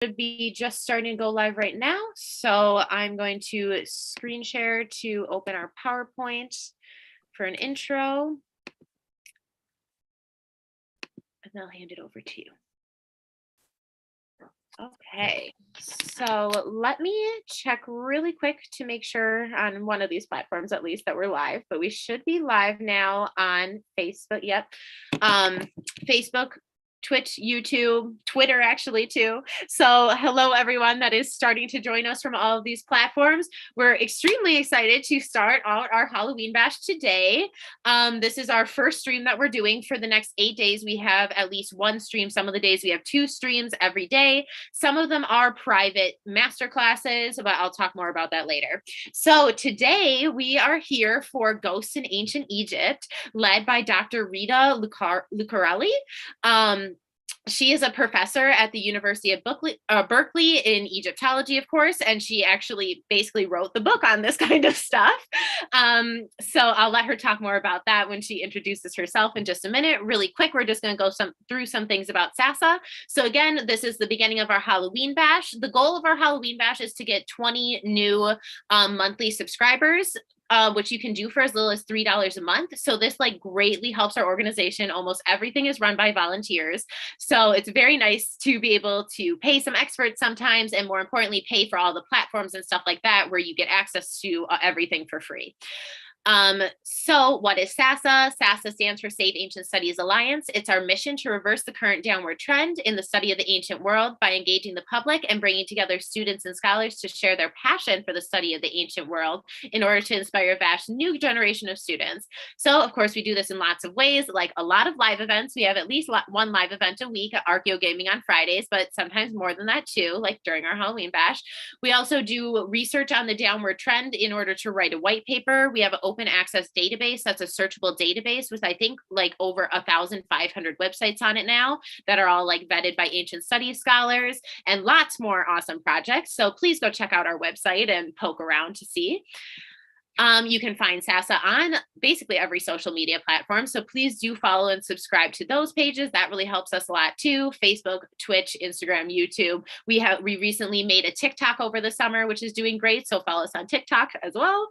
Should be just starting to go live right now. So I'm going to screen share to open our PowerPoint for an intro. And I'll hand it over to you. Okay, so let me check really quick to make sure on one of these platforms at least that we're live, but we should be live now on Facebook. Yep. Facebook, Twitch, YouTube, Twitter actually too. So hello everyone that is starting to join us from all of these platforms. We're extremely excited to start out our Halloween bash today. This is our first stream that we're doing for the next 8 days. We have at least one stream. Some of the days we have 2 streams every day. Some of them are private master classes, but I'll talk more about that later. So today we are here for Ghosts in Ancient Egypt, led by Dr. Rita Lucarelli. She is a professor at the University of Berkeley in Egyptology, of course, and she actually basically wrote the book on this kind of stuff. So I'll let her talk more about that when she introduces herself in just a minute. Really quick, we're just going to go through some things about SASA. So again, this is the beginning of our Halloween bash. The goal of our Halloween bash is to get 20 new monthly subscribers, which you can do for as little as $3 a month. So this like greatly helps our organization. Almost everything is run by volunteers. So it's very nice to be able to pay some experts sometimes, and more importantly, pay for all the platforms and stuff like that, where you get access to everything for free. So what is SASA? SASA stands for Save Ancient Studies Alliance. It's our mission to reverse the current downward trend in the study of the ancient world by engaging the public and bringing together students and scholars to share their passion for the study of the ancient world in order to inspire a vast new generation of students. So of course we do this in lots of ways, like a lot of live events. We have at least one live event a week at Archeo Gaming on Fridays, but sometimes more than that too, like during our Halloween bash. We also do research on the downward trend in order to write a white paper. We have an open access database that's a searchable database with I think like over 1,500 websites on it now that are all like vetted by ancient studies scholars, and lots more awesome projects. So please go check out our website and poke around to see. You can find SASA on basically every social media platform. So please do follow and subscribe to those pages. That really helps us a lot too. Facebook, Twitch, Instagram, YouTube. We recently made a TikTok over the summer, which is doing great. So follow us on TikTok as well.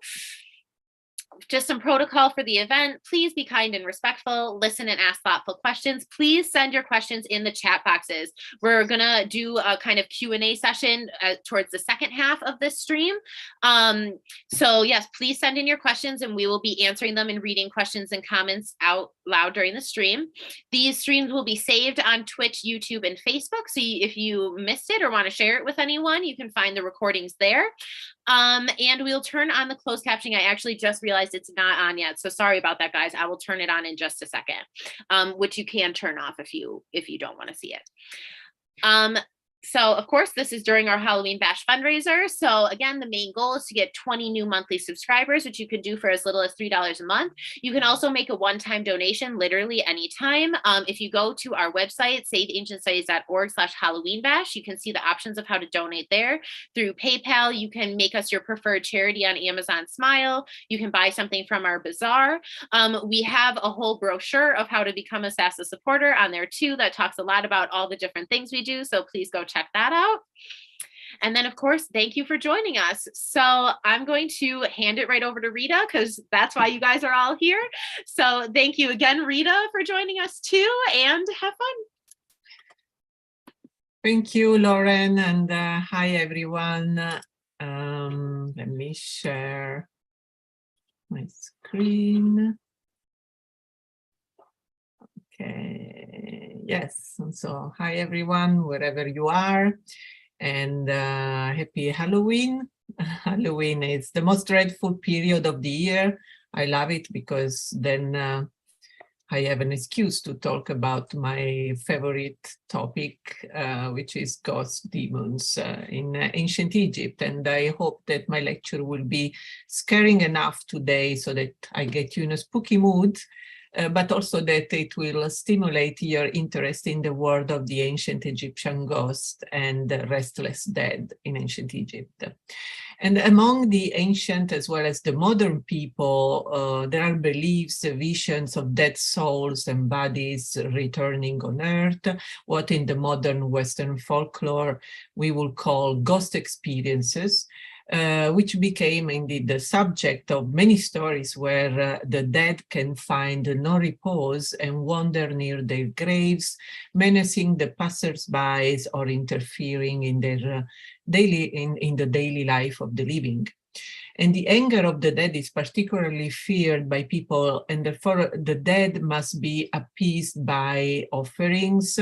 Just some protocol for the event. Please be kind and respectful. Listen and ask thoughtful questions. Please send your questions in the chat boxes. We're going to do a kind of Q&A session towards the second half of this stream. So yes, please send in your questions and we will be answering them and reading questions and comments out loud during the stream. These streams will be saved on Twitch, YouTube, and Facebook. So if you missed it or want to share it with anyone, you can find the recordings there. And we'll turn on the closed captioning. I actually just realized it's not on yet. So sorry about that, guys. I will turn it on in just a second, which you can turn off if you don't want to see it. So of course, this is during our Halloween Bash fundraiser. So again, the main goal is to get 20 new monthly subscribers, which you can do for as little as $3 a month. You can also make a one-time donation literally anytime. If you go to our website, saveancientstudies.org/Halloween Bash, you can see the options of how to donate there. Through PayPal, you can make us your preferred charity on Amazon Smile. You can buy something from our bazaar. We have a whole brochure of how to become a SASA supporter on there too that talks a lot about all the different things we do. So please go check that out. And then of course, thank you for joining us. So I'm going to hand it right over to Rita because that's why you guys are all here. So thank you again, Rita, for joining us too, and have fun. Thank you, Lauren, and hi everyone. Let me share my screen. Okay, yes, and so hi everyone, wherever you are, and happy Halloween. Halloween is the most dreadful period of the year. I love it because then I have an excuse to talk about my favorite topic, which is ghost demons in ancient Egypt. And I hope that my lecture will be scaring enough today so that I get you in a spooky mood. but also that it will stimulate your interest in the world of the ancient Egyptian ghost and the restless dead in ancient Egypt. And among the ancient as well as the modern people, there are beliefs, visions of dead souls and bodies returning on Earth, what in the modern Western folklore we will call ghost experiences, which became indeed the subject of many stories where the dead can find no repose and wander near their graves, menacing the passers-by or interfering in their in the daily life of the living. And the anger of the dead is particularly feared by people, and therefore the dead must be appeased by offerings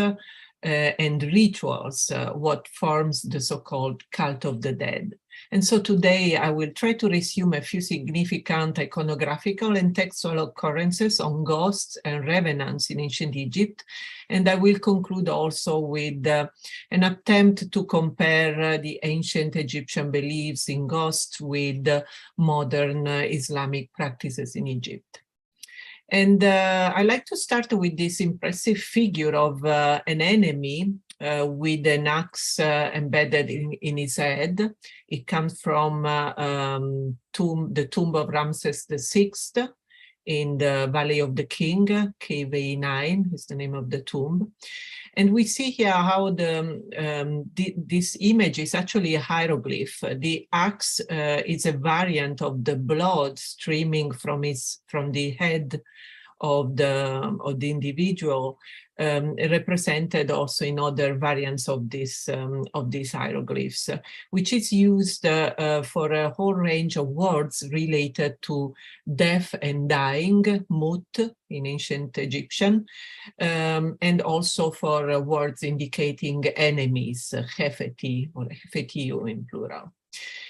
and rituals, what forms the so-called cult of the dead. And so today I will try to resume a few significant iconographical and textual occurrences on ghosts and revenants in ancient Egypt. And I will conclude also with an attempt to compare the ancient Egyptian beliefs in ghosts with modern Islamic practices in Egypt. And I like to start with this impressive figure of an enemy with an axe embedded in his head. It comes from the tomb of Ramses VI in the Valley of the King, Cave A9 is the name of the tomb. And we see here how this image is actually a hieroglyph. The axe is a variant of the blood streaming from the head of the individual, represented also in other variants of these hieroglyphs, which is used for a whole range of words related to death and dying, mut in ancient Egyptian, and also for words indicating enemies, hefeti or hefetiu in plural.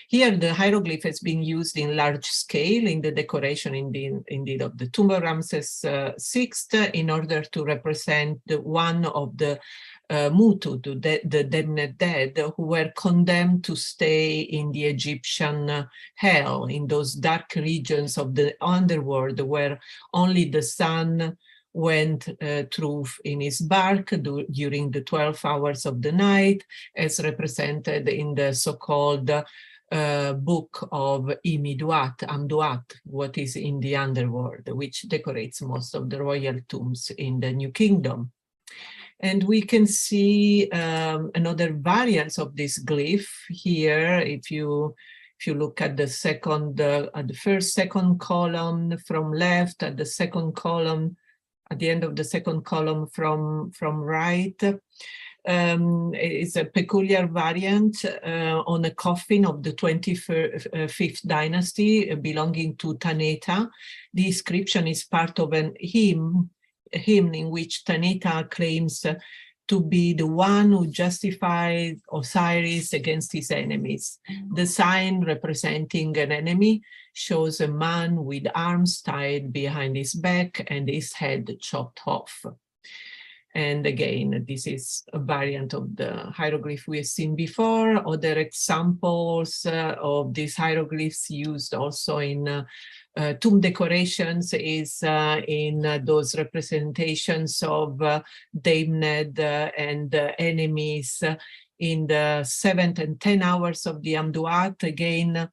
Here, the hieroglyph has been used in large scale in the decoration indeed of the tomb of Ramses VI in order to represent one of the mutu, the damned dead, who were condemned to stay in the Egyptian hell, in those dark regions of the underworld where only the sun went through in his bark during the 12 hours of the night, as represented in the so-called book of Amduat, what is in the underworld, which decorates most of the royal tombs in the New Kingdom. And we can see another variant of this glyph here. If you look at the second column from left, at the second column, at the end of the second column from right, is a peculiar variant on a coffin of the 25th dynasty belonging to Taneta. The inscription is part of a hymn in which Taneta claims to be the one who justified Osiris against his enemies. The sign representing an enemy shows a man with arms tied behind his back and his head chopped off. And again, this is a variant of the hieroglyph we have seen before. Other examples of these hieroglyphs used also in tomb decorations is in those representations of damned and enemies in the 7th and 10 hours of the Amduat. Again,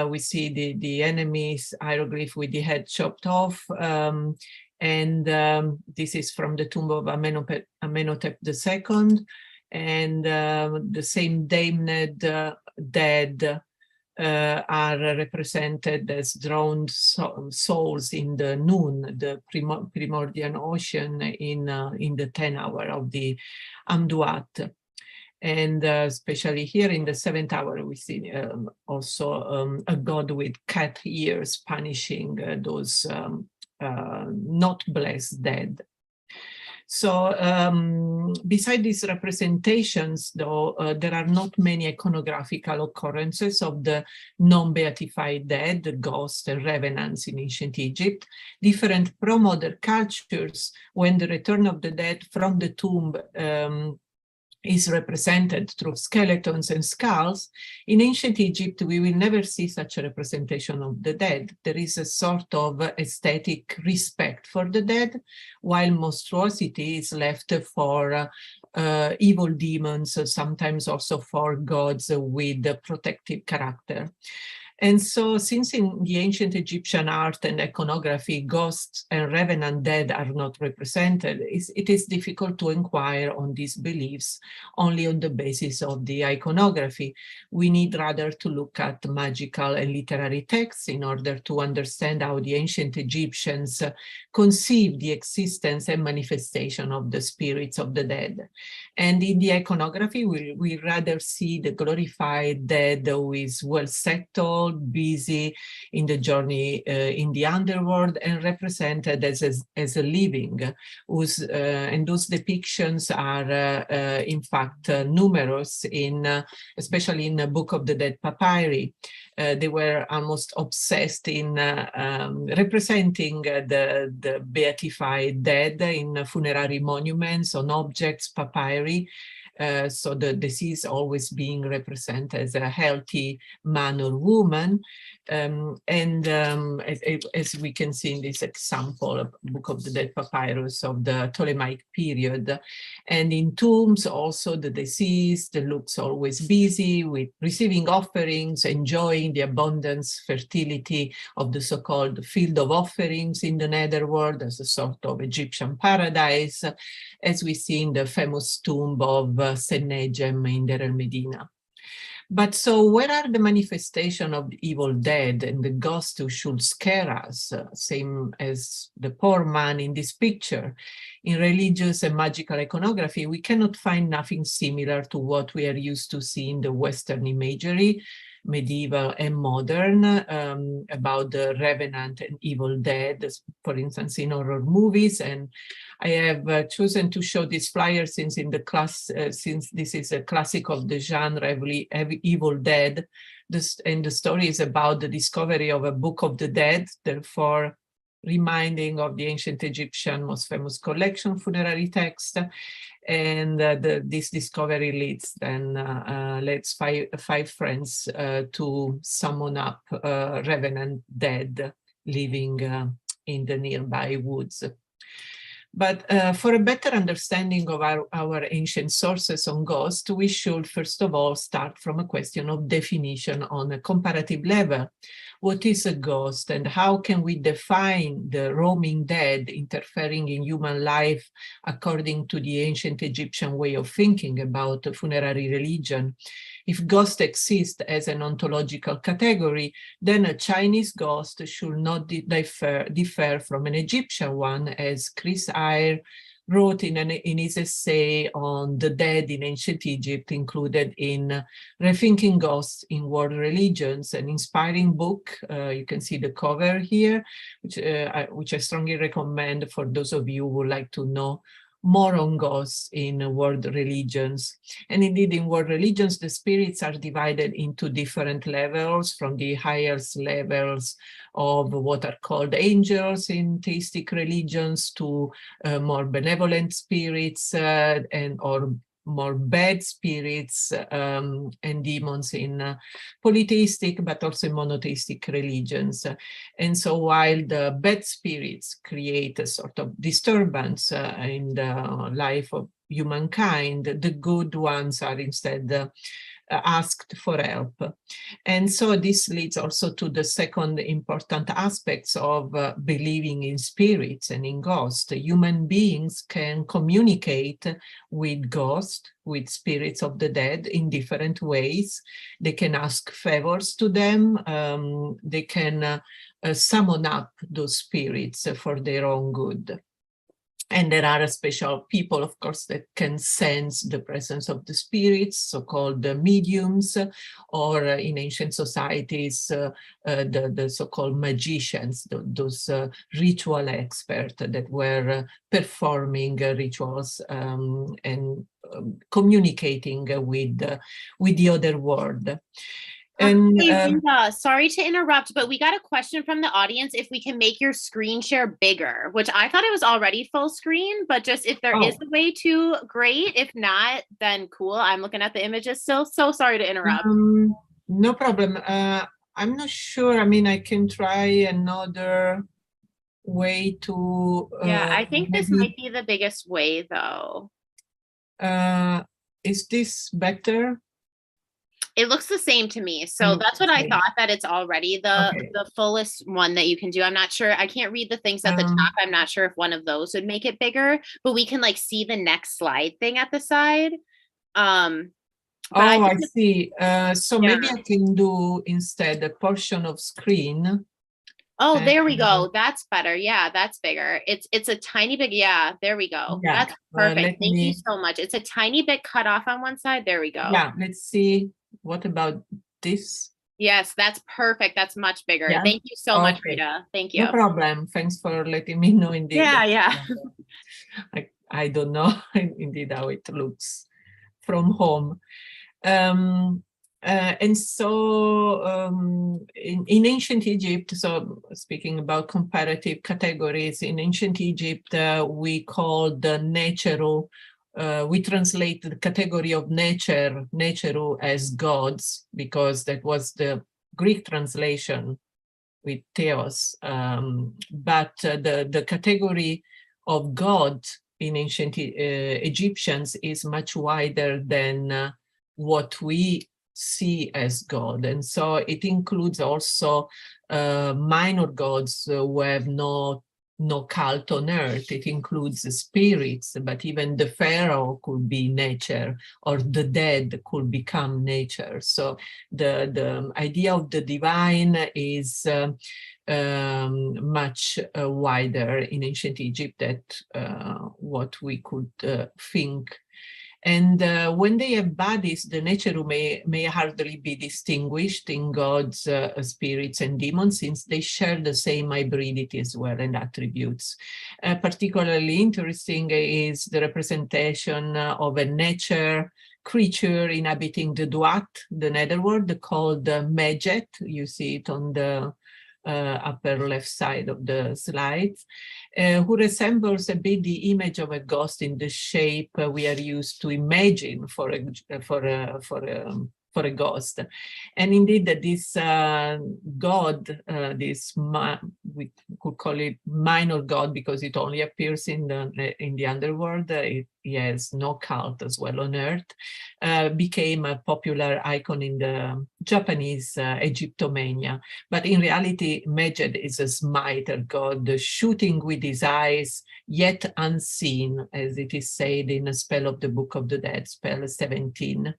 we see the enemy's hieroglyph with the head chopped off. And this is from the tomb of Amenhotep II. And the same damned dead are represented as drowned souls in the Nun, the primordial ocean in the 10th hour of the Amduat. And especially here in the 7th hour, we see also a god with cat ears punishing those not blessed dead. So beside these representations, though, there are not many iconographical occurrences of the non-beatified dead, the ghosts and revenants in ancient Egypt. Different pro-modern cultures, when the return of the dead from the tomb is represented through skeletons and skulls, in ancient Egypt, we will never see such a representation of the dead. There is a sort of aesthetic respect for the dead, while monstruosity is left for evil demons, sometimes also for gods with a protective character. And so, since in the ancient Egyptian art and iconography, ghosts and revenant dead are not represented, it is difficult to inquire on these beliefs only on the basis of the iconography. We need rather to look at magical and literary texts in order to understand how the ancient Egyptians conceived the existence and manifestation of the spirits of the dead. And in the iconography, we rather see the glorified dead who is well settled, busy in the journey in the underworld, and represented as a living, and those depictions are in fact numerous, especially in the Book of the Dead papyri. They were almost obsessed in representing the beatified dead in funerary monuments, on objects, papyri. So the deceased always being represented as a healthy man or woman. As we can see in this example of Book of the Dead papyrus of the Ptolemaic period. And in tombs also, the deceased looks always busy with receiving offerings, enjoying the abundance, fertility of the so-called field of offerings in the netherworld as a sort of Egyptian paradise, as we see in the famous tomb of St. Nejem in Deir el-Medina. But so where are the manifestation of the evil dead and the ghost who should scare us, same as the poor man in this picture? In religious and magical iconography, we cannot find nothing similar to what we are used to see in the Western imagery, medieval and modern, about the revenant and evil dead, for instance, in horror movies. And I have chosen to show this flyer since in the class, since this is a classic of the genre, Evil Dead, and the story is about the discovery of a Book of the Dead, therefore reminding of the ancient Egyptian most famous collection, funerary text. And this discovery leads five friends to summon up revenant dead living in the nearby woods. But for a better understanding of our ancient sources on ghosts, we should first of all start from a question of definition on a comparative level. What is a ghost, and how can we define the roaming dead interfering in human life according to the ancient Egyptian way of thinking about funerary religion? If ghosts exist as an ontological category, then a Chinese ghost should not differ from an Egyptian one, as Chris Eyre wrote in his essay on the dead in ancient Egypt, included in Rethinking Ghosts in World Religions, an inspiring book. You can see the cover here, which I strongly recommend for those of you who would like to know more on ghosts in world religions. And indeed, in world religions, the spirits are divided into different levels, from the highest levels of what are called angels in theistic religions to more benevolent spirits or more bad spirits and demons in polytheistic, but also in monotheistic religions. And so while the bad spirits create a sort of disturbance in the life of humankind, the good ones are instead asked for help. And so this leads also to the second important aspects of believing in spirits and in ghosts. Human beings can communicate with ghosts, with spirits of the dead in different ways. They can ask favors to them. They can summon up those spirits for their own good. And there are special people, of course, that can sense the presence of the spirits, so-called mediums, or in ancient societies, the so-called magicians, those ritual experts that were performing rituals and communicating with the other world. And Hey, Rita, sorry to interrupt, but we got a question from the audience if we can make your screen share bigger, which I thought it was already full screen, but just if there is a way to, great. If not, then cool. I'm looking at the images still. So sorry to interrupt. No problem. I'm not sure. I mean, I can try another way to Yeah, I think this maybe, might be the biggest way though. is this better? It looks the same to me. So that's what I thought, that it's already the fullest one that you can do. I'm not sure. I can't read the things at the top. I'm not sure if one of those would make it bigger, but we can like see the next slide thing at the side. I see. So Yeah. maybe I can do instead a portion of screen. Oh, there we go. That's better. Yeah, that's bigger. It's a tiny bit. Yeah, there we go. Yeah, That's perfect. Thank you so much. It's a tiny bit cut off on one side. There we go. Yeah, let's see. What about this? Yes, that's perfect. That's much bigger. Yeah. Thank you so much, Rita. Thank you. No problem. Thanks for letting me know indeed. Yeah. I don't know indeed how it looks from home. And so in ancient Egypt, so speaking about comparative categories, in ancient Egypt, we called the natural, we translate the category of nature as gods, because that was the Greek translation with theos. But the category of God in ancient Egyptians is much wider than what we see as God. And so it includes also minor gods who have no cult on earth. It includes the spirits, but even the pharaoh could be nature, or the dead could become nature. So the idea of the divine is much wider in ancient Egypt than what we could think. And when they have bodies, the nature may hardly be distinguished in gods, spirits, and demons, since they share the same hybridity as well and attributes. Particularly interesting is the representation of a nature creature inhabiting the Duat, the netherworld, called Medjet. You see it on the upper left side of the slides, who resembles a bit the image of a ghost in the shape we are used to imagine for a ghost. And indeed, this god, we could call it minor god because it only appears in the underworld. He has no cult as well on earth. Became a popular icon in the Japanese Egyptomania. But in reality, Medjet is a smiter god, shooting with his eyes, yet unseen, as it is said in a spell of the Book of the Dead, spell 17.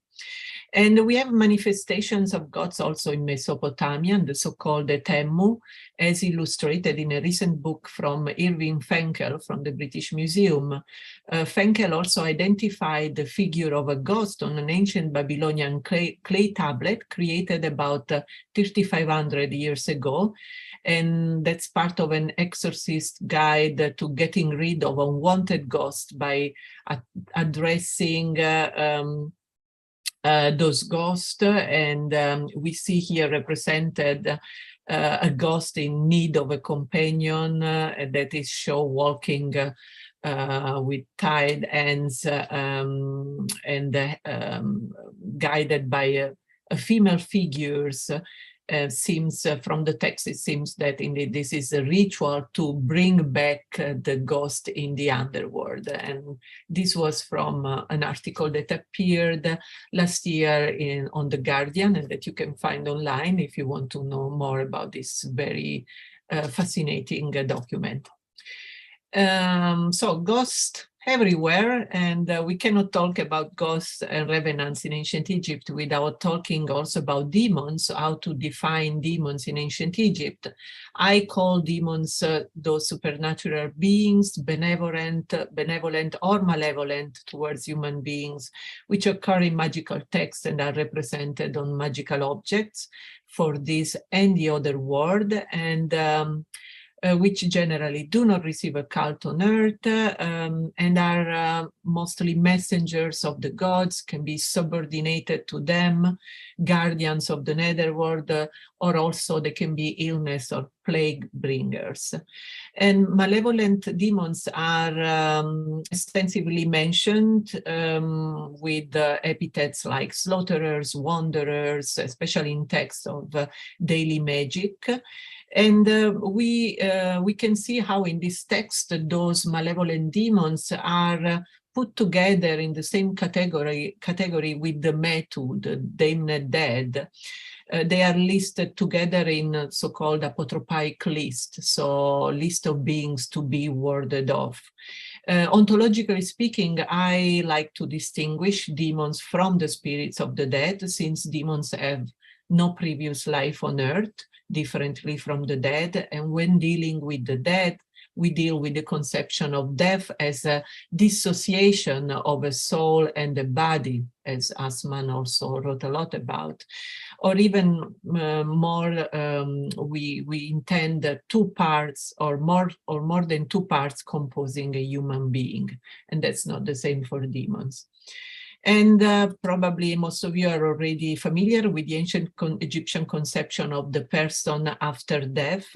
And we have manifestations of gods also in Mesopotamia, the so-called Temu, as illustrated in a recent book from Irving Fenkel from the British Museum. Fenkel also identified the figure of a ghost on an ancient Babylonian clay tablet created about 3,500 years ago. And that's part of an exorcist guide to getting rid of unwanted ghosts by addressing those ghosts. And we see here represented a ghost in need of a companion that is shown walking with tied ends and guided by a female figures. Seems from the text, it seems that indeed this is a ritual to bring back the ghost in the underworld. And this was from an article that appeared last year on The Guardian, and that you can find online if you want to know more about this very fascinating document. So ghosts everywhere, and we cannot talk about ghosts and revenants in ancient Egypt without talking also about demons, how to define demons in ancient Egypt. I call demons those supernatural beings, benevolent or malevolent towards human beings, which occur in magical texts and are represented on magical objects for this and the other world. And which generally do not receive a cult on earth and are mostly messengers of the gods, can be subordinated to them, guardians of the netherworld, or also they can be illness or plague bringers. And malevolent demons are extensively mentioned with epithets like slaughterers, wanderers, especially in texts of daily magic. And we can see how in this text those malevolent demons are put together in the same category with the metu, the damned dead. They are listed together in a so-called apotropaic list, so list of beings to be warded off. Ontologically speaking, I like to distinguish demons from the spirits of the dead, since demons have no previous life on earth, differently from the dead. And when dealing with the dead, we deal with the conception of death as a dissociation of a soul and a body, as Assman also wrote a lot about. Or even more, we intend two parts or more than two parts composing a human being. And that's not the same for demons. And probably most of you are already familiar with the ancient Egyptian conception of the person after death.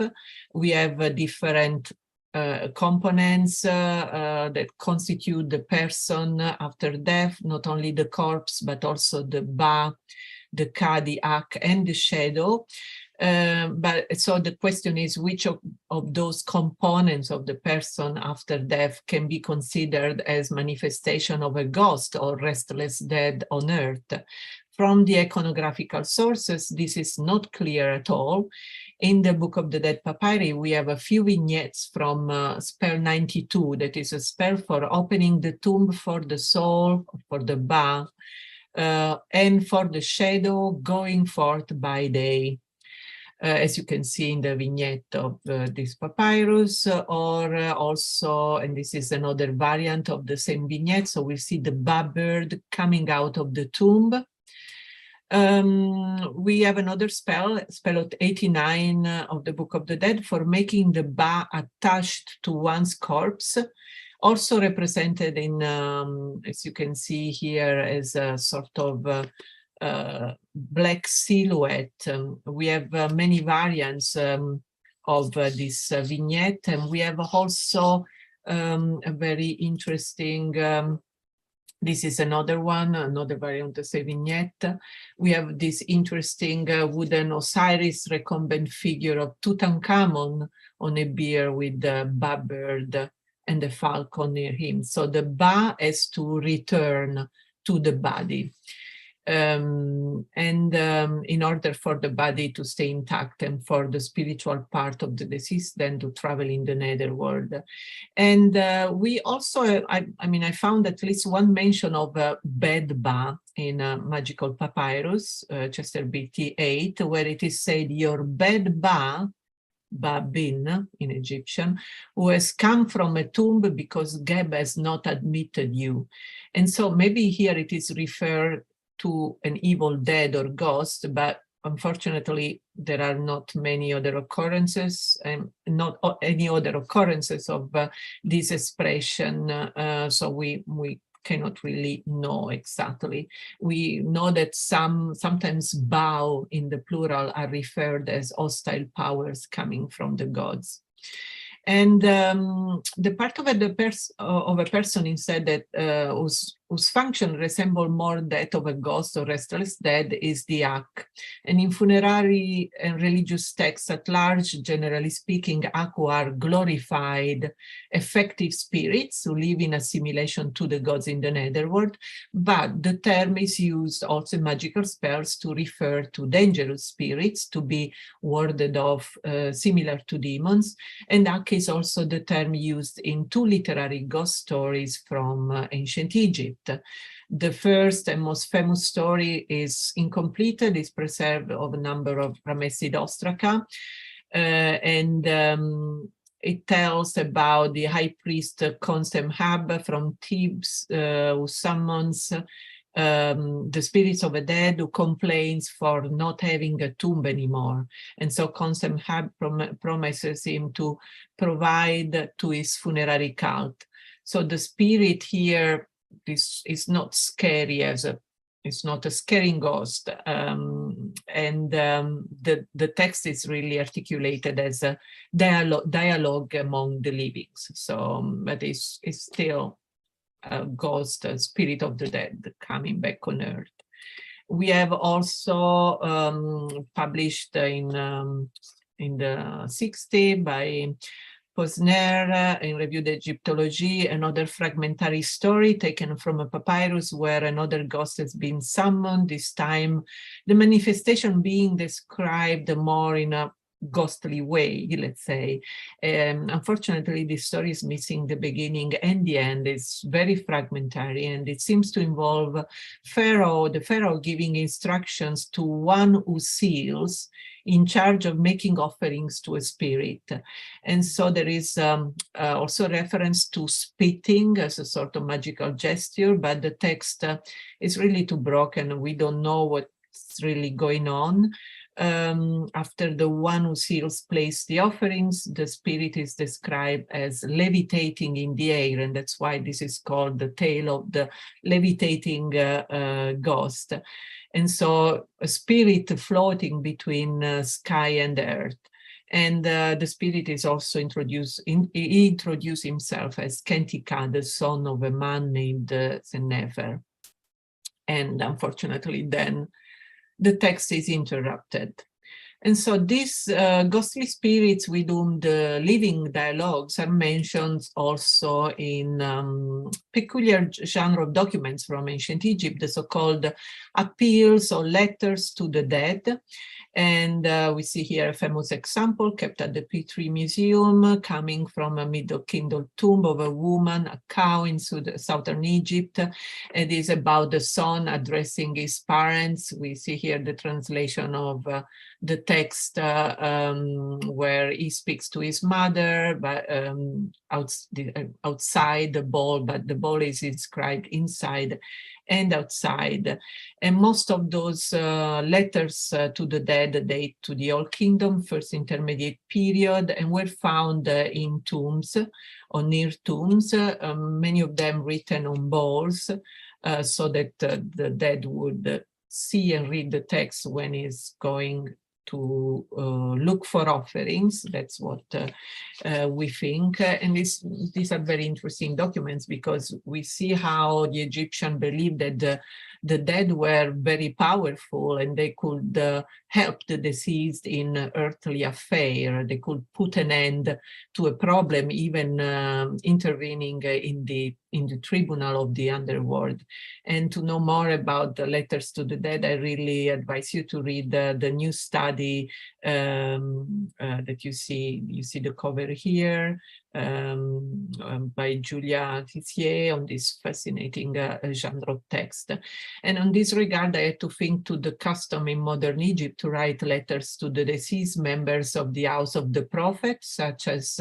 We have different components that constitute the person after death, not only the corpse, but also the ba, the ka, the ak, and the shadow. But so the question is, which of those components of the person after death can be considered as manifestation of a ghost or restless dead on earth? From the iconographical sources, this is not clear at all. In the Book of the Dead Papyri, we have a few vignettes from spell 92, that is a spell for opening the tomb for the soul, for the ba, and for the shadow going forth by day. As you can see in the vignette of this papyrus, or also, and this is another variant of the same vignette, so we see the ba bird coming out of the tomb. We have another spell 89 of the Book of the Dead, for making the ba attached to one's corpse, also represented in, as you can see here, as a sort of black silhouette. We have many variants of this vignette, and we have also a very interesting, this is another one, another variant of the vignette. We have this interesting wooden Osiris recumbent figure of Tutankhamun on a bier with the ba bird and the falcon near him. So the ba has to return to the body. In order for the body to stay intact and for the spiritual part of the deceased then to travel in the netherworld. And we also, I found at least one mention of a bed ba in Magical Papyrus, Chester BT 8, where it is said, your bed ba, Babin in Egyptian, who has come from a tomb because Geb has not admitted you. And so maybe here it is referred to an evil dead or ghost, but unfortunately there are not many other occurrences and not any other occurrences of this expression, so we cannot really know exactly. We know that sometimes Bao in the plural are referred as hostile powers coming from the gods. And the part of a person instead that whose function resemble more that of a ghost or restless dead is the ak. And in funerary and religious texts at large, generally speaking, aku are glorified, effective spirits who live in assimilation to the gods in the netherworld. But the term is used also in magical spells to refer to dangerous spirits to be warded off, similar to demons. And ak is also the term used in two literary ghost stories from ancient Egypt. The first and most famous story is incomplete. It is preserved of a number of Ramessid ostraca, and it tells about the high priest Khonsem Hab from Thebes, who summons the spirits of the dead who complains for not having a tomb anymore. And so Constant promises him to provide to his funerary cult. So the spirit here is not scary it's not a scaring ghost. The text is really articulated as a dialogue among the livings. So, but it's still a ghost, a spirit of the dead coming back on earth. We have also published in the 60s by Posner in Reviewed Egyptology, another fragmentary story taken from a papyrus where another ghost has been summoned, this time the manifestation being described more in a ghostly way, let's say. Unfortunately, this story is missing the beginning and the end. It's very fragmentary, and it seems to involve the pharaoh giving instructions to one who seals in charge of making offerings to a spirit. And so there is also reference to spitting as a sort of magical gesture, but the text is really too broken. We don't know what's really going on. After the one who seals place the offerings, the spirit is described as levitating in the air, and that's why this is called the tale of the levitating ghost. And so a spirit floating between sky and earth. And the spirit is also introduced, he introduced himself as Kentika, the son of a man named Senefer. And unfortunately then the text is interrupted. And so these ghostly spirits with whom the living dialogues are mentioned also in peculiar genre of documents from ancient Egypt, the so-called appeals or letters to the dead. And we see here a famous example kept at the Petrie Museum, coming from a Middle Kingdom tomb of a woman, a cow in southern Egypt. It is about the son addressing his parents. We see here the translation of the text where he speaks to his mother, but outside the bowl, but the bowl is inscribed inside and outside. And most of those letters to the dead date to the Old Kingdom, First Intermediate Period, and were found in tombs or near tombs, many of them written on bowls, so that the dead would see and read the text when he's going to look for offerings. That's what we think. And these are very interesting documents because we see how the Egyptian believed that the dead were very powerful and they could help the deceased in earthly affair. They could put an end to a problem, even intervening in the tribunal of the underworld. And to know more about the letters to the dead, I really advise you to read the new study that you see the cover here, by Julia Tissier on this fascinating genre of text. And on this regard, I had to think to the custom in modern Egypt to write letters to the deceased members of the House of the Prophet, such as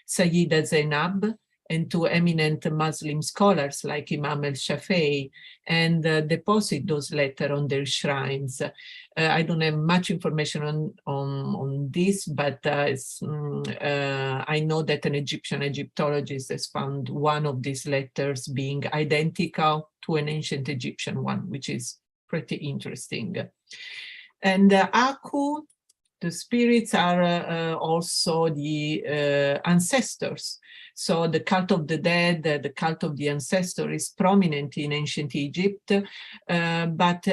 Sayyida Zainab, and to eminent Muslim scholars like Imam el-Shafi'i, and deposit those letters on their shrines. I don't have much information on this, but I know that an Egyptian Egyptologist has found one of these letters being identical to an ancient Egyptian one, which is pretty interesting. And Aku, the spirits are also the ancestors. So the cult of the dead, the cult of the ancestor is prominent in ancient Egypt, but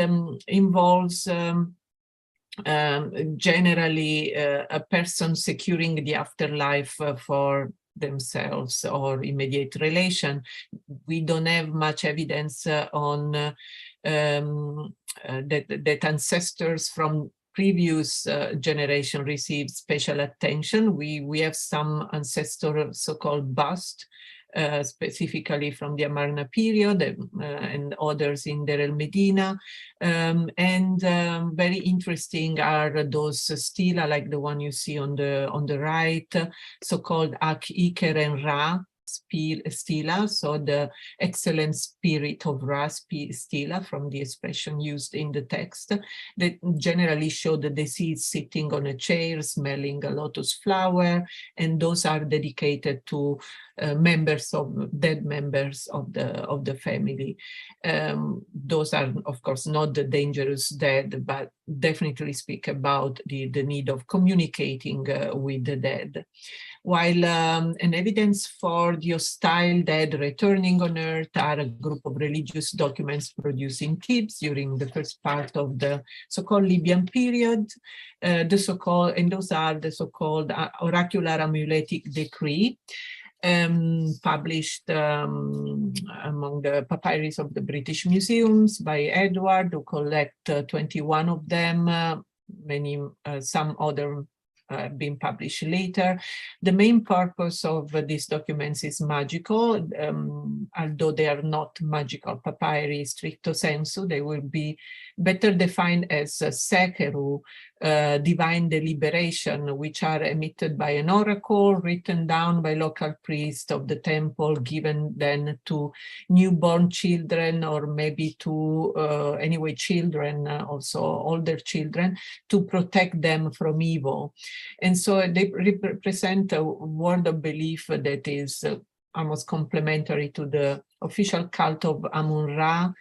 involves generally a person securing the afterlife for themselves or immediate relation. We don't have much evidence on that ancestors from previous generation received special attention. We have some ancestor so-called bust, specifically from the Amarna period, and others in Deir el-Medina. Very interesting are those stela, like the one you see on the right, so-called Ak, Iker, and Ra stela, so the excellent spirit of Ra stela, from the expression used in the text, that generally show the deceased sitting on a chair, smelling a lotus flower, and those are dedicated to dead members of the family. Those are, of course, not the dangerous dead, but definitely speak about the need of communicating with the dead. While an evidence for the hostile dead returning on Earth are a group of religious documents produced in Thebes during the first part of the so-called Libyan period, and those are the so-called oracular amuletic decree, published among the papyrus of the British Museums by Edward, who collect 21 of them, some other been published later. The main purpose of these documents is magical, although they are not magical papyri stricto sensu. They will be better defined as sekeru, divine deliberation, which are emitted by an oracle, written down by local priests of the temple, given then to newborn children, or maybe to anyway children, also older children, to protect them from evil. And so they represent a world of belief that is almost complementary to the official cult of Amun-Ra,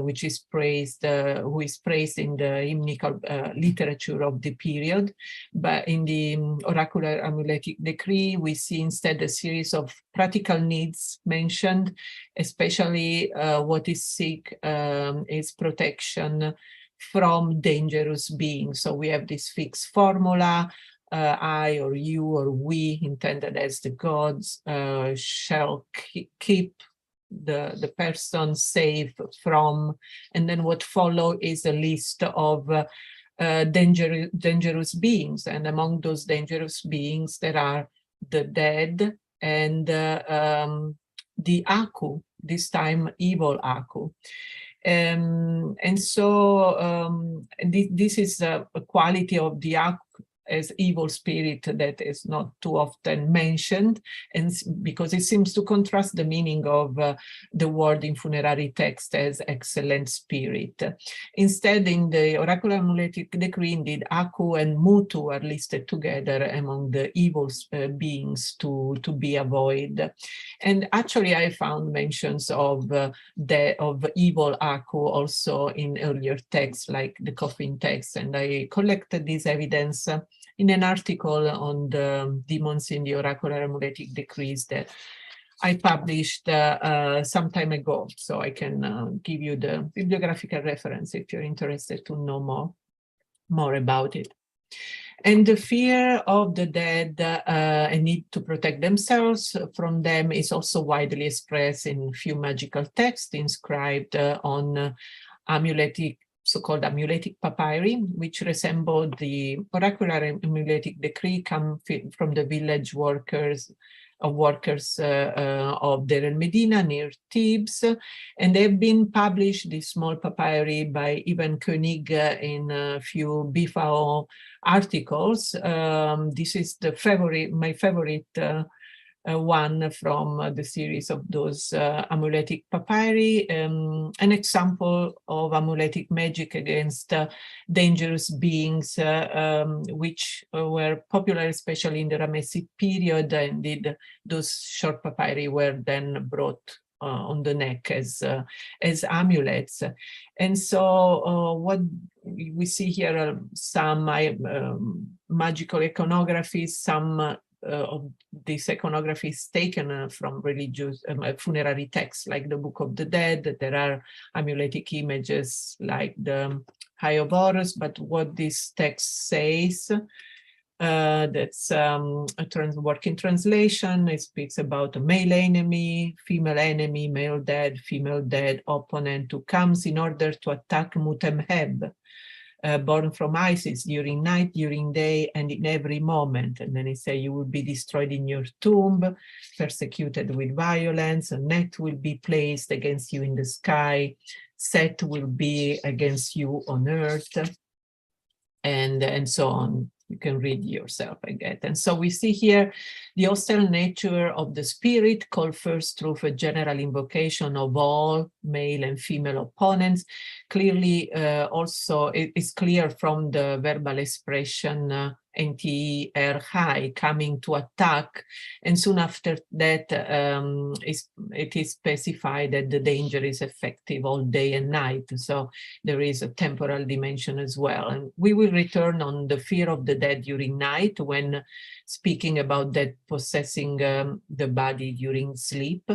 which is praised, who is praised in the hymnical literature of the period. But in the oracular amuletic decree, we see instead a series of practical needs mentioned, especially what is seek is protection from dangerous beings. So we have this fixed formula, I or you or we, intended as the gods, shall keep the person safe from, and then what follow is a list of dangerous beings, and among those dangerous beings there are the dead and the Aku, this time evil Aku. And so this is a quality of the Aku as evil spirit that is not too often mentioned, and because it seems to contrast the meaning of the word in funerary text as excellent spirit. Instead, in the oracular amuletic decree, indeed, Aku and Mutu are listed together among the evil beings to be avoided. And actually, I found mentions of evil Aku also in earlier texts, like the coffin text, and I collected this evidence in an article on the demons in the oracular amuletic decrees that I published some time ago. So I can give you the bibliographical reference if you're interested to know more about it. And the fear of the dead and need to protect themselves from them is also widely expressed in few magical texts inscribed on amuletic, so-called amuletic papyri, which resemble the oracular amuletic decree, come from the village workers of Deir el-Medina near Thebes, and they've been published, these small papyri, by Ivan Koenig in a few BFAO articles. This is my favorite one from the series of those amuletic papyri, an example of amuletic magic against dangerous beings, which were popular especially in the Ramessid period. Indeed, those short papyri were then brought on the neck as amulets. And so what we see here are some magical iconographies, some of this iconography is taken from religious funerary texts like the Book of the Dead. There are amuletic images like the Eye of Horus, but what this text says, that's a working translation. It speaks about a male enemy, male dead, female dead, opponent who comes in order to attack Mutemheb, born from Isis, during night, during day, and in every moment. And then he says, you will be destroyed in your tomb, persecuted with violence, a net will be placed against you in the sky, Set will be against you on earth, and so on. You can read yourself, I get. And so we see here the hostile nature of the spirit called first through a general invocation of all male and female opponents. Clearly, also, it is clear from the verbal expression NTR high coming to attack, and soon after that it is specified that the danger is effective all day and night, so there is a temporal dimension as well. And we will return on the fear of the dead during night when speaking about that possessing the body during sleep.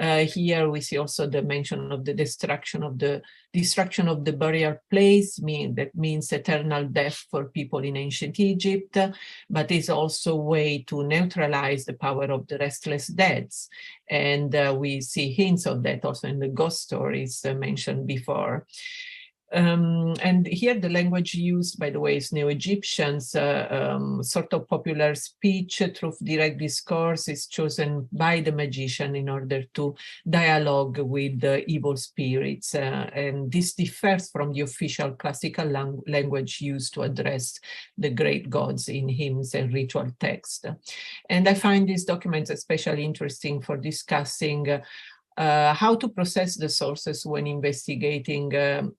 Here we see also the mention of the destruction of the burial place, that means eternal death for people in ancient Egypt, but is also a way to neutralize the power of the restless deads. And we see hints of that also in the ghost stories mentioned before. And here the language used, by the way, is Neo-Egyptians, sort of popular speech through direct discourse is chosen by the magician in order to dialogue with the evil spirits. And this differs from the official classical language used to address the great gods in hymns and ritual text. And I find these documents especially interesting for discussing how to process the sources when investigating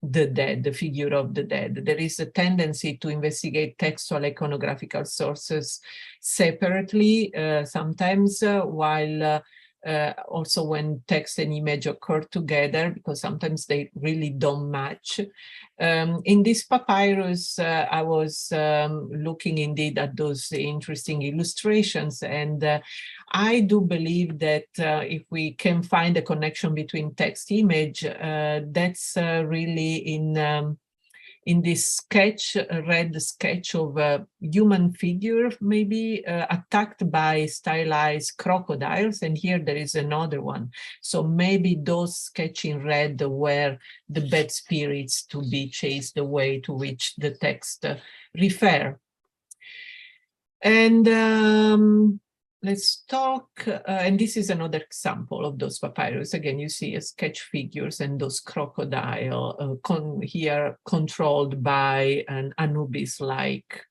the dead, the figure of the dead. There is a tendency to investigate textual iconographical sources separately, sometimes, while also when text and image occur together, because sometimes they really don't match. In this papyrus, I was looking indeed at those interesting illustrations, and I do believe that if we can find a connection between text image, that's really in this sketch, red sketch of a human figure, maybe attacked by stylized crocodiles. And here there is another one. So maybe those sketched in red were the bad spirits to be chased away, to which the text refer. And let's talk, and this is another example of those papyrus. Again, you see a sketch figures and those crocodile here controlled by an Anubis-like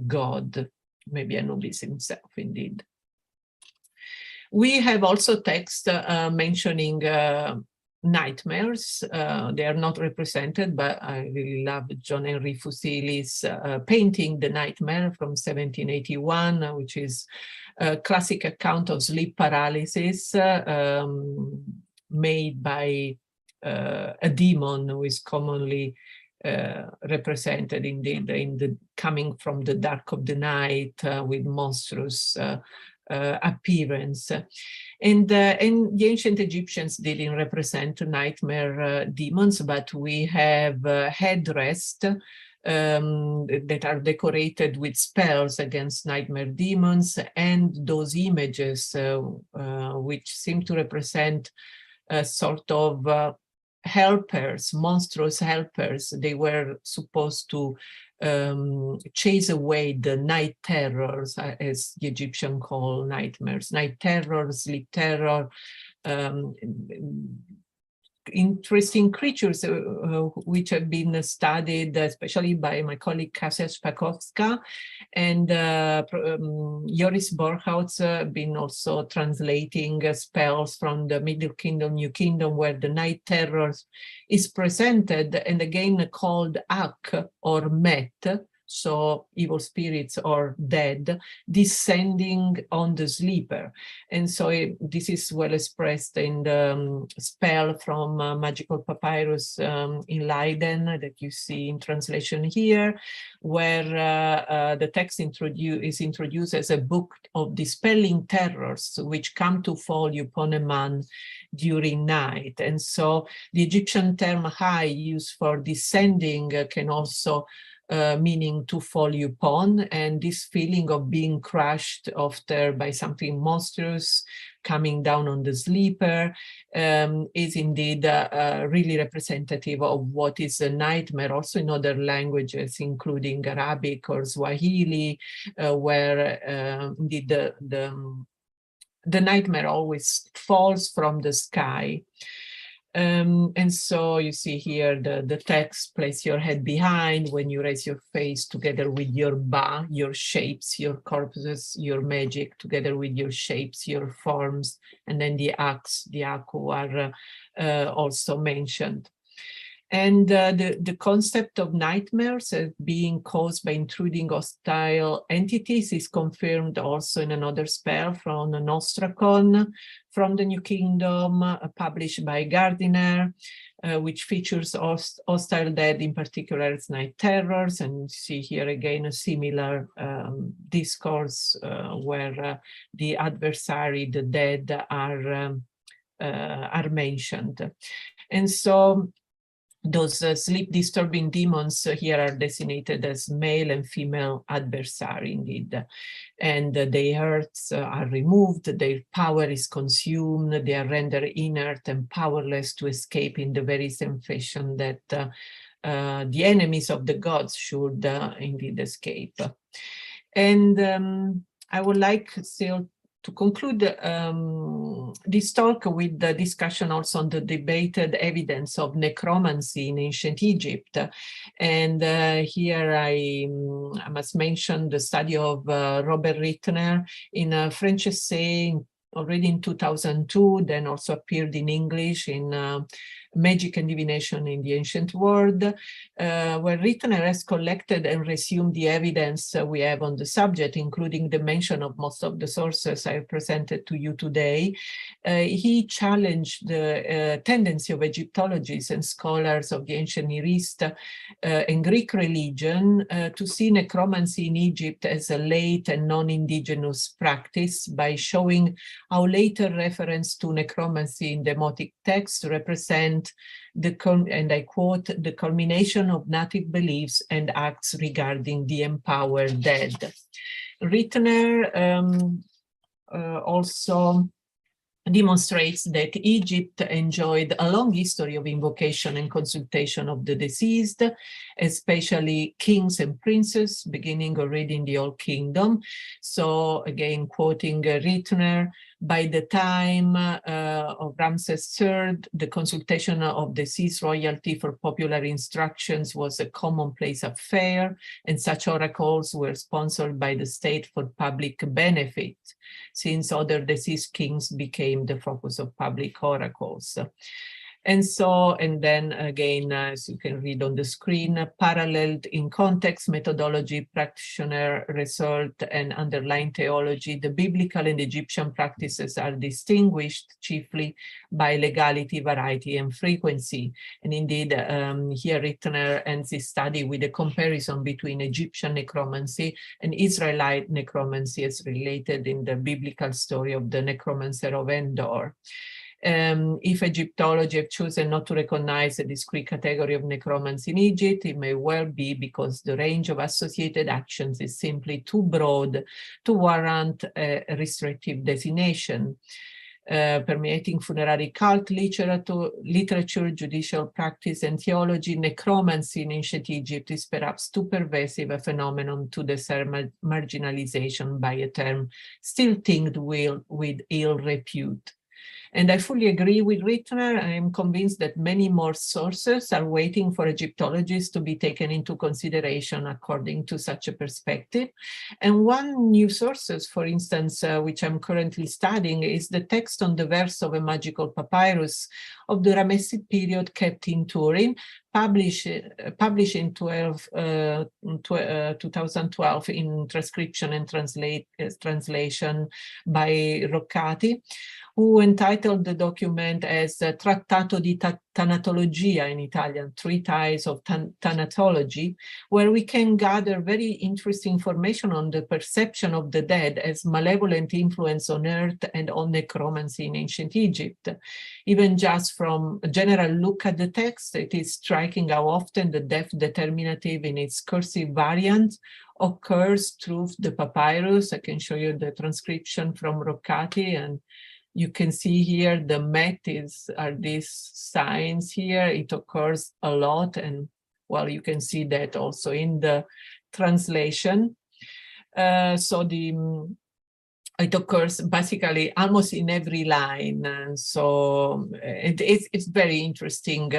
god, maybe Anubis himself, indeed. We have also text mentioning nightmares. They are not represented, but I really love John Henry Fusili's painting The Nightmare from 1781, which is a classic account of sleep paralysis made by a demon who is commonly represented indeed in the coming from the dark of the night with monstrous appearance. And the ancient Egyptians didn't represent nightmare demons, but we have headrests that are decorated with spells against nightmare demons, and those images which seem to represent a sort of helpers, monstrous helpers. They were supposed to chase away the night terrors, as the Egyptian call nightmares, night terror, sleep terror, interesting creatures which have been studied, especially by my colleague Kasia Szpakowska, and Joris Borchhaus been also translating spells from the Middle Kingdom, New Kingdom, where the night terrors is presented, and again called Ak or Met, so evil spirits or dead, descending on the sleeper. And so this is well expressed in the spell from Magical Papyrus in Leiden that you see in translation here, where the text is introduced as a book of dispelling terrors which come to fall upon a man during night. And so the Egyptian term high used for descending can also meaning to fall upon, and this feeling of being crushed after by something monstrous coming down on the sleeper is indeed really representative of what is a nightmare, also in other languages, including Arabic or Swahili, where indeed the nightmare always falls from the sky. And so you see here the text, place your head behind when you raise your face together with your ba, your shapes, your corpses, your magic, together with your shapes, your forms, and then the axe, the aku are also mentioned. And the concept of nightmares as being caused by intruding hostile entities is confirmed also in another spell from Nostrakon from the New Kingdom, published by Gardiner, which features hostile dead, in particular as night terrors. And you see here again a similar discourse where the adversary, the dead, are mentioned. And so those sleep disturbing demons here are designated as male and female adversary indeed. And their hearts are removed, their power is consumed, they are rendered inert and powerless to escape in the very same fashion that the enemies of the gods should indeed escape. And I would like still to conclude this talk with the discussion also on the debated evidence of necromancy in ancient Egypt. And here I must mention the study of Robert Rittner in a French essay already in 2002, then also appeared in English in Magic and Divination in the Ancient World, where Rittner has collected and resumed the evidence we have on the subject, including the mention of most of the sources I presented to you today. He challenged the tendency of Egyptologists and scholars of the ancient Near East and Greek religion to see necromancy in Egypt as a late and non-indigenous practice by showing how later reference to necromancy in demotic texts represent and I quote, the culmination of native beliefs and acts regarding the empowered dead. Rittner also demonstrates that Egypt enjoyed a long history of invocation and consultation of the deceased, especially kings and princes, beginning already in the Old Kingdom. So again, quoting Rittner, by the time of Ramses III, the consultation of deceased royalty for popular instructions was a commonplace affair, and such oracles were sponsored by the state for public benefit, since other deceased kings became the focus of public oracles. And so, and then again, as you can read on the screen, paralleled in context, methodology, practitioner, result, and underlying theology, the biblical and Egyptian practices are distinguished chiefly by legality, variety, and frequency. And indeed, here Rittner ends his study with a comparison between Egyptian necromancy and Israelite necromancy as related in the biblical story of the necromancer of Endor. If Egyptology have chosen not to recognize a discrete category of necromancy in Egypt, it may well be because the range of associated actions is simply too broad to warrant a restrictive designation. Permeating funerary cult literature, judicial practice, and theology, necromancy in ancient Egypt is perhaps too pervasive a phenomenon to deserve marginalization by a term still tinged with ill repute. And I fully agree with Rittner. I am convinced that many more sources are waiting for Egyptologists to be taken into consideration according to such a perspective. And one new source, for instance, which I'm currently studying, is the text on the verse of a magical papyrus of the Ramesside period kept in Turin, published in 2012 in transcription and translation by Roccati, who entitled the document as Trattato di Tanatologia in Italian, Treatise of Thanatology, where we can gather very interesting information on the perception of the dead as malevolent influence on earth and on necromancy in ancient Egypt. Even just from a general look at the text, it is striking how often the death determinative in its cursive variant occurs through the papyrus. I can show you the transcription from Roccati, and you can see here the met are these signs here. It occurs a lot, and well, you can see that also in the translation. So it occurs basically almost in every line. And so it's very interesting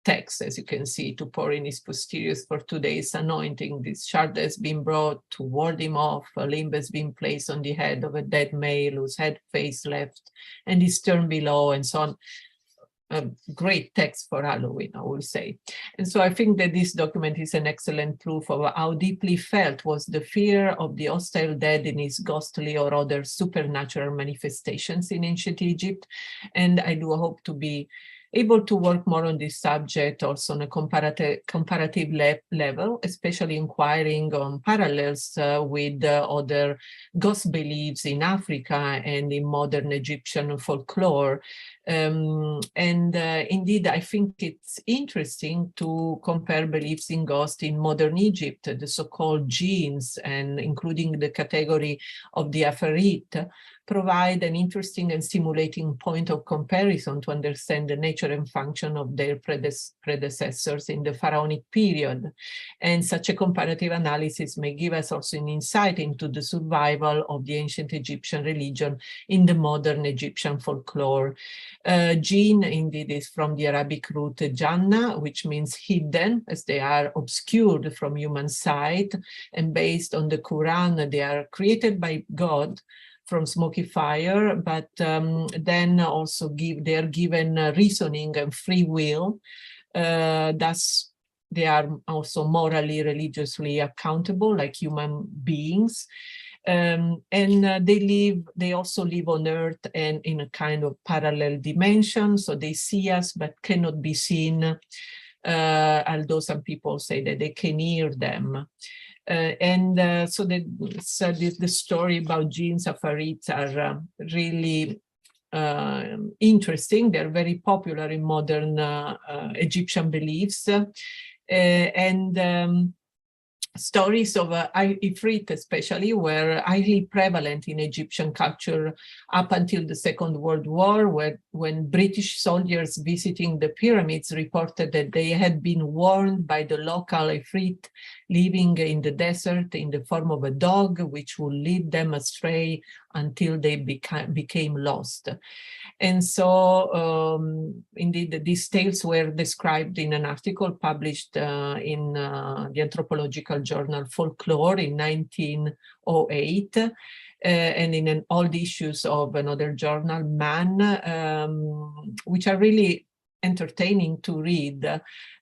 text, as you can see, to pour in his posteriors for 2 days anointing. This shard has been brought to ward him off. A limb has been placed on the head of a dead male whose head face left and is turned below, and so on. A great text for Halloween, I will say. And so I think that this document is an excellent proof of how deeply felt was the fear of the hostile dead in its ghostly or other supernatural manifestations in ancient Egypt. And I do hope to be able to work more on this subject also on a comparative level, especially inquiring on parallels with other ghost beliefs in Africa and in modern Egyptian folklore. Indeed, I think it's interesting to compare beliefs in ghosts in modern Egypt, the so-called genes, and including the category of the Afarit, provide an interesting and stimulating point of comparison to understand the nature and function of their predecessors in the pharaonic period. And such a comparative analysis may give us also an insight into the survival of the ancient Egyptian religion in the modern Egyptian folklore. Jinn indeed is from the Arabic root Janna, which means hidden, as they are obscured from human sight, and based on the Quran, they are created by God from smoky fire, but then also they are given reasoning and free will. Thus, they are also morally, religiously accountable like human beings. They also live on Earth and in a kind of parallel dimension. So they see us, but cannot be seen, although some people say that they can hear them. So the story about genes Afarites are really interesting. They're very popular in modern Egyptian beliefs. Stories of Ifrit especially were highly prevalent in Egyptian culture up until the Second World War, when British soldiers visiting the pyramids reported that they had been warned by the local Ifrit living in the desert in the form of a dog, which would lead them astray until they became lost. And so indeed, these tales were described in an article published in the anthropological journal Folklore in 1908, and in an old issues of another journal, Man, which are really entertaining to read.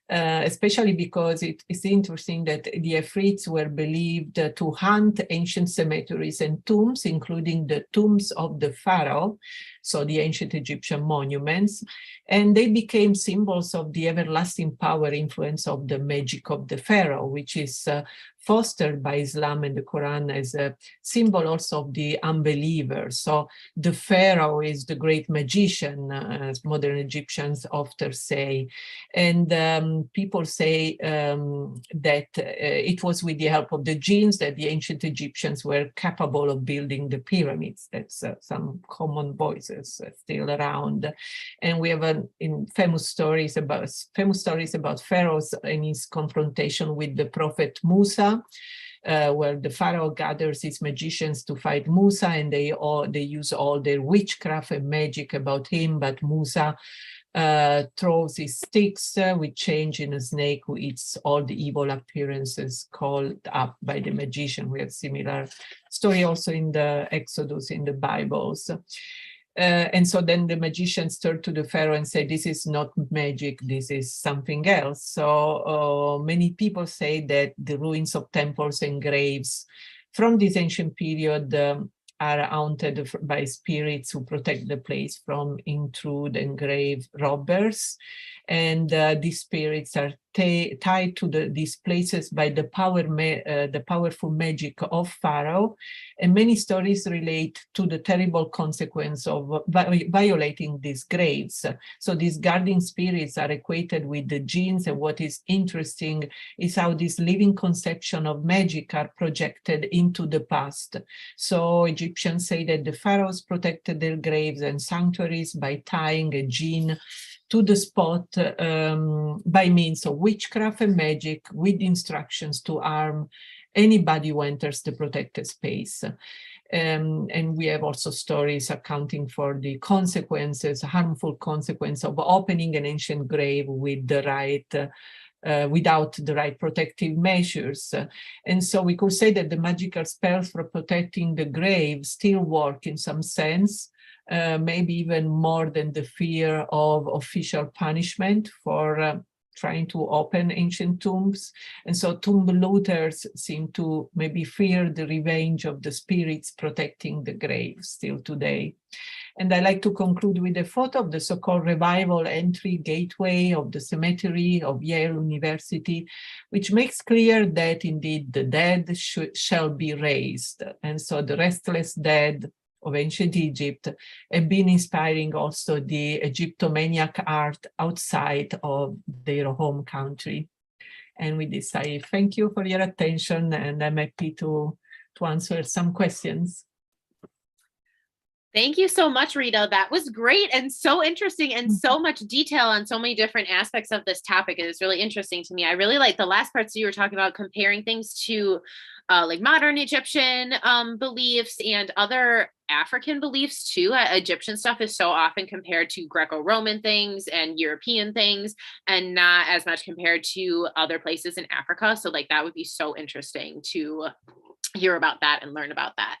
Especially because it is interesting that the Afrits were believed to haunt ancient cemeteries and tombs, including the tombs of the pharaoh, so the ancient Egyptian monuments, and they became symbols of the everlasting power influence of the magic of the pharaoh, which is fostered by Islam and the Quran as a symbol also of the unbeliever. So the pharaoh is the great magician, as modern Egyptians often say. And people say that it was with the help of the jinns that the ancient Egyptians were capable of building the pyramids. That's some common voices still around. And we have famous stories about pharaohs and his confrontation with the prophet Musa, where the pharaoh gathers his magicians to fight Musa, and they use all their witchcraft and magic about him, but Musa throws his sticks, which change in a snake who eats all the evil appearances called up by the magician. We have similar story also in the Exodus in the Bibles. And so then the magicians turn to the pharaoh and say, this is not magic, this is something else. So many people say that the ruins of temples and graves from this ancient period are haunted by spirits who protect the place from intrude and grave robbers. And these spirits are tied to these places by the powerful magic of Pharaoh. And many stories relate to the terrible consequence of violating these graves. So these guardian spirits are equated with the jinns. And what is interesting is how this living conception of magic are projected into the past. So Egyptians say that the pharaohs protected their graves and sanctuaries by tying a jinn to the spot by means of witchcraft and magic, with instructions to harm anybody who enters the protected space. And we have also stories accounting for the consequences, harmful consequence of opening an ancient grave with the right without the right protective measures. And so we could say that the magical spells for protecting the grave still work in some sense, maybe even more than the fear of official punishment for trying to open ancient tombs. And so tomb looters seem to maybe fear the revenge of the spirits protecting the grave still today. And I like to conclude with a photo of the so-called revival entry gateway of the cemetery of Yale University, which makes clear that indeed the dead shall be raised. And so the restless dead of ancient Egypt have been inspiring also the Egyptomaniac art outside of their home country. And with this, I thank you for your attention, and I'm happy to answer some questions. Thank you so much, Rita. That was great and so interesting, and so much detail on so many different aspects of this topic. It is really interesting to me. I really like the last parts you were talking about, comparing things to like modern Egyptian beliefs and other African beliefs too. Egyptian stuff is so often compared to Greco-Roman things and European things, and not as much compared to other places in Africa. So like that would be so interesting to hear about that and learn about that.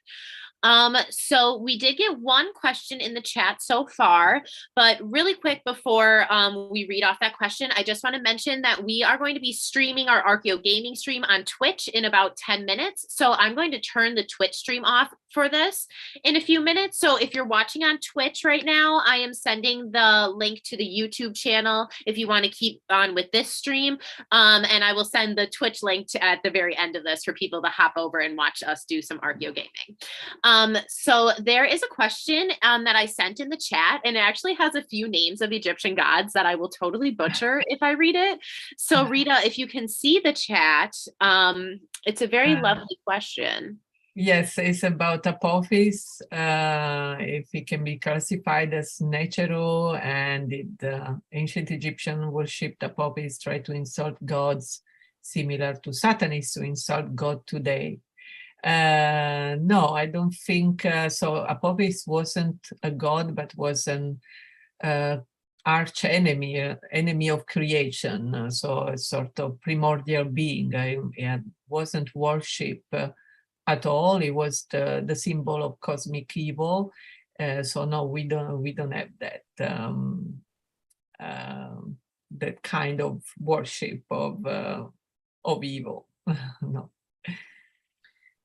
So we did get one question in the chat so far, but really quick before we read off that question, I just want to mention that we are going to be streaming our Archeo Gaming stream on Twitch in about 10 minutes. So I'm going to turn the Twitch stream off for this in a few minutes. So if you're watching on Twitch right now, I am sending the link to the YouTube channel if you want to keep on with this stream. And I will send the Twitch link at the very end of this for people to hop over and watch us do some Archeo Gaming. So there is a question that I sent in the chat, and it actually has a few names of Egyptian gods that I will totally butcher if I read it. So Rita, if you can see the chat, it's a very lovely question. Yes, it's about Apophis, if it can be classified as natural, and the ancient Egyptian worshipped Apophis, try to insult gods similar to Satanists who insult God today. No, I don't think so. Apophis wasn't a god, but was an arch enemy, enemy of creation. So a sort of primordial being. It wasn't worship at all. It was the symbol of cosmic evil. So no, we don't have that that kind of worship of evil. No.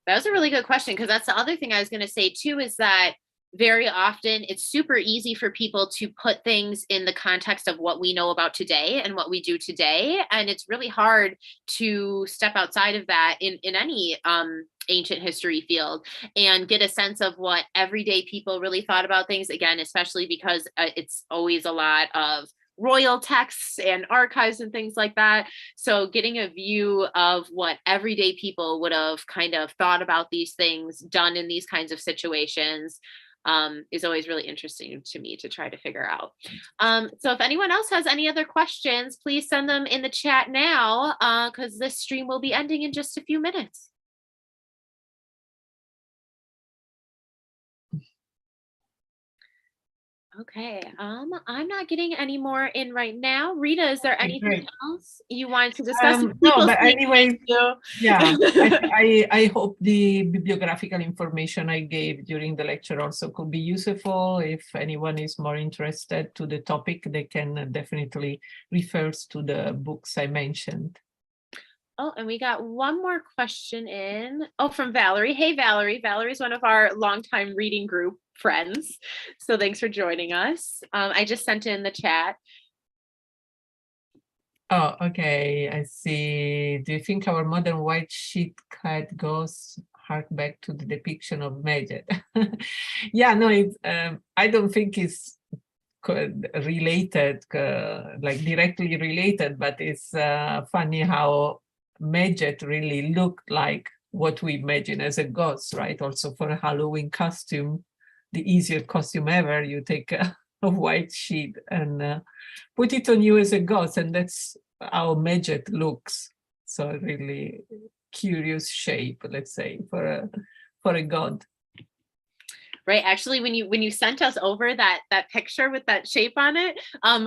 That was a really good question, because that's the other thing I was going to say too, is that very often it's super easy for people to put things in the context of what we know about today and what we do today. And it's really hard to step outside of that in any ancient history field and get a sense of what everyday people really thought about things, again, especially because it's always a lot of royal texts and archives and things like that. So getting a view of what everyday people would have kind of thought about these things, done in these kinds of situations, is always really interesting to me to try to figure out. So if anyone else has any other questions, please send them in the chat now, because this stream will be ending in just a few minutes. Okay, I'm not getting any more in right now. Rita, is there anything else you wanted to discuss? No, but anyway, yeah, I hope the bibliographical information I gave during the lecture also could be useful. If anyone is more interested to the topic, they can definitely refer to the books I mentioned. Oh, and we got one more question in. Oh, from Valerie. Hey, Valerie. Valerie's one of our longtime reading group friends. So thanks for joining us. I just sent in the chat. Oh, okay. I see. Do you think our modern white sheet-clad ghosts hark back to the depiction of Medjed? Yeah, no, it's, I don't think it's related, like directly related, but it's funny how Medjed really looked like what we imagine as a ghost, right? Also for a Halloween costume, the easiest costume ever, you take a white sheet and put it on you as a ghost, and that's how Medjed looks. So really curious shape, let's say, for a god. Right. Actually, when you sent us over that picture with that shape on it,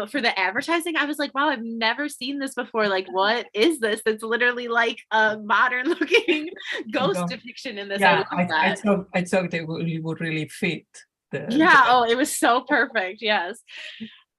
for the advertising, I was like, wow, I've never seen this before. Like, what is this? It's literally like a modern looking ghost depiction in this. I Yeah, love that. I thought it would really fit Yeah. Oh, it was so perfect. Yes.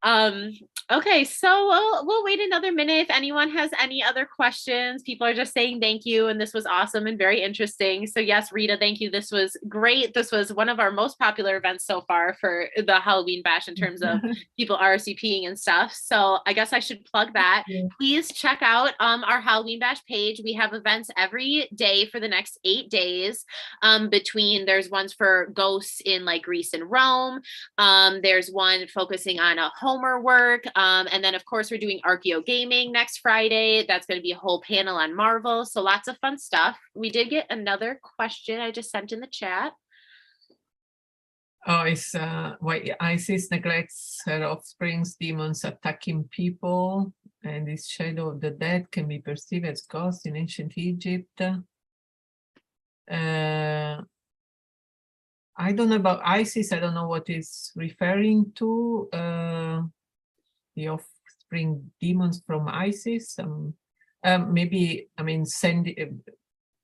Um, okay, so we'll wait another minute if anyone has any other questions. People are just saying thank you, and this was awesome and very interesting. So yes, Rita, thank you. This was great. This was one of our most popular events so far for the Halloween Bash in terms of people RSVPing and stuff. So I guess I should plug that. Yeah. Please check out our Halloween Bash page. We have events every day for the next 8 days. There's ones for ghosts in like Greece and Rome. There's one focusing on a Homer work. And then, of course, we're doing Archeo Gaming next Friday. That's going to be a whole panel on Marvel. So lots of fun stuff. We did get another question I just sent in the chat. Oh, it's why Isis neglects her offspring's demons attacking people, and this shadow of the dead can be perceived as ghosts in ancient Egypt. I don't know about Isis. I don't know what it's referring to. The offspring demons from Isis. Maybe, I mean,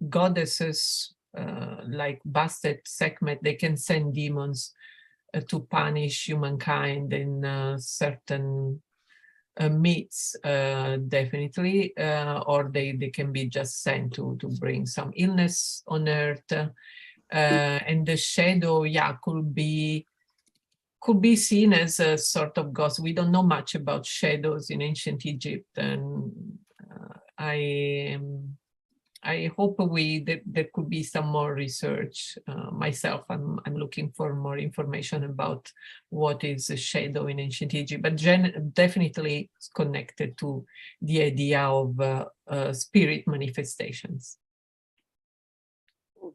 goddesses like Bastet, Sekhmet, they can send demons to punish humankind in certain myths, definitely, or they can be just sent to bring some illness on earth. And the shadow, yeah, could be seen as a sort of ghost. We don't know much about shadows in ancient Egypt, and I hope there could be some more research. Myself, I'm looking for more information about what is a shadow in ancient Egypt, but definitely it's connected to the idea of spirit manifestations.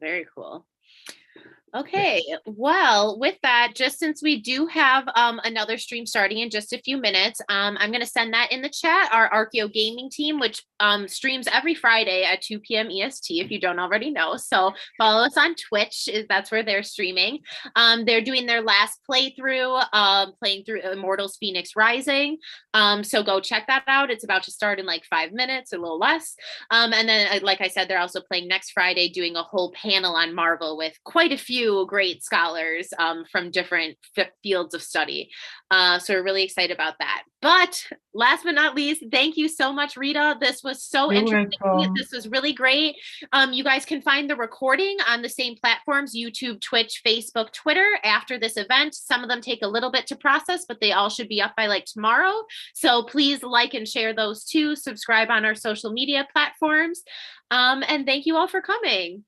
Very cool. Okay, well, with that, just since we do have another stream starting in just a few minutes, I'm going to send that in the chat. Our Archeo Gaming team, which streams every Friday at 2 p.m. EST, if you don't already know. So follow us on Twitch. That's where they're streaming. They're doing their last playthrough, playing through Immortals Phoenix Rising. So go check that out. It's about to start in like 5 minutes, a little less. And then, like I said, they're also playing next Friday, doing a whole panel on Marvel with quite a few great scholars from different fields of study. So we're really excited about that. But last but not least, thank you so much, Rita. This was so interesting. Welcome. This was really great. You guys can find the recording on the same platforms, YouTube, Twitch, Facebook, Twitter, after this event. Some of them take a little bit to process, but they all should be up by like tomorrow. So please like and share those too. Subscribe on our social media platforms. And thank you all for coming.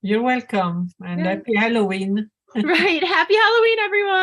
You're welcome, and happy Halloween. Right. Happy Halloween, everyone.